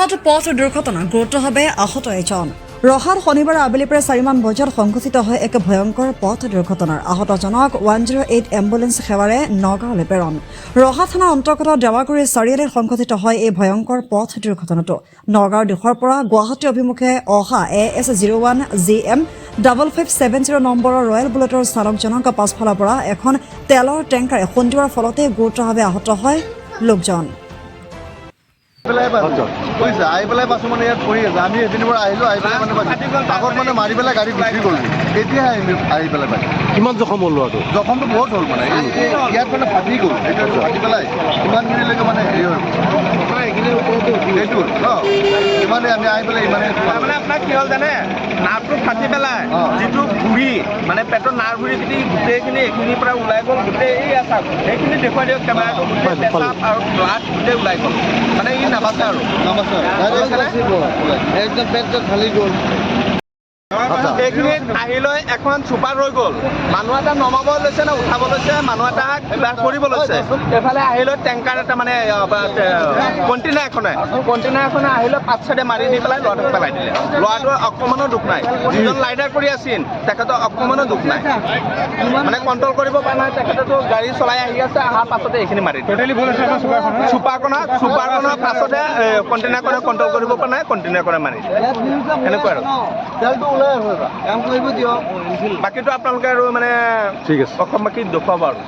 ৰহাত পথ দুৰ্ঘটনা গুৰুতৰভাৱে আহত এজন ৰহাত শনিবাৰে আবেলিৰ পৰা 4মান বজাত সংঘটিত হয় এক ভয়ংকৰ পথ দুৰ্ঘটনাৰ আহতজনক 108 এম্বুলেন্স সেৱাৰে নগাঁৱলৈ প্ৰেৰণ ৰহা থানাৰ অন্তৰ্গত দেৱাগুৰি চাৰিআলিত সংঘটিত হয় এই ভয়ংকৰ পথ দুৰ্ঘটনাটো নগাঁৱৰ দিশৰ পৰা গুৱাহাটী অভিমুখে অহা AS01 GM 5570 নম্বৰৰ ৰয়েল বুলেটৰ চালকজনক পাছফালৰ পৰা এখন তেলৰ টেংকাৰে খুন্দিওৱাৰ ফলতে গুৰুতৰভাৱে আহত হয় লোকজন আহি পেলাই পাছো মানে ইয়াত পৰি আছে আমি এদিনৰ পৰা আহিলোঁ আহি পেলাই মানে আগত মানে মাৰি পেলাই গাড়ী গুচি গ'ল এতিয়াহে আহি পেলাই পাইছোঁ কিমান জখম হ'ল ল'ৰাটো জখমটো বহুত হ'ল মানে ইয়াত মানে ফাটি গ'ল এইটো ফাটি পেলাই ইমানখিনিলৈকে মানে হেৰি হ'ল সেইটো ন ইমানে আমি আহি পেলাই ইমানে মানে আপোনাক কি হ'ল জানে নাৰ্ভটো ফাটি পেলাই যিটো ঘূৰি মানে পেটৰ নাৰ্ভখিনি গোটেইখিনি এইখিনিৰ পৰা ওলাই গ'ল গোটেই এই আচাৰ সেইখিনি দেখুৱাই দিয়ক কেমেৰাটো গোটেই পেচাব আৰু ব্লাড গোটেই ওলাই গ'ল মানে ই নাবাচে আৰু একদম পেটটো খালি গ'ল এইখিনিত আহি লৈ এখন চুপাৰ ৰৈ গ'ল মানুহ এটা নমাব লৈছে নে উঠাব লৈছে মানুহ এটা কিবা কৰিব লৈছে এইফালে আহি লৈ টেংকাৰ এটা মানে কণ্টেইনাৰ এখনে আহি লৈ পাঁচ চাইডে মাৰি দি পেলাই ল'ৰাটোক পেলাই দিলে ল'ৰাটোৰ অকণমানো দুখ নাই যিজন ৰাইডাৰ কৰি আছিল তেখেতৰ অকণমানো দুখ নাই মানে কণ্ট্ৰল কৰিব পৰা নাই তেখেতেতো গাড়ী চলাই আহি আছে অহাৰ পাছতে এইখিনি মাৰি চুপাৰখনৰ পাছতে কণ্টেইনাৰখনে কণ্ট্ৰল কৰিব পৰা নাই কণ্টেইনাৰখনে মাৰি এনেকুৱা আৰু বাকীটো আপোনালোকে আৰু মানে ঠিক আছে অসমবাসীক দেখুৱাব আৰু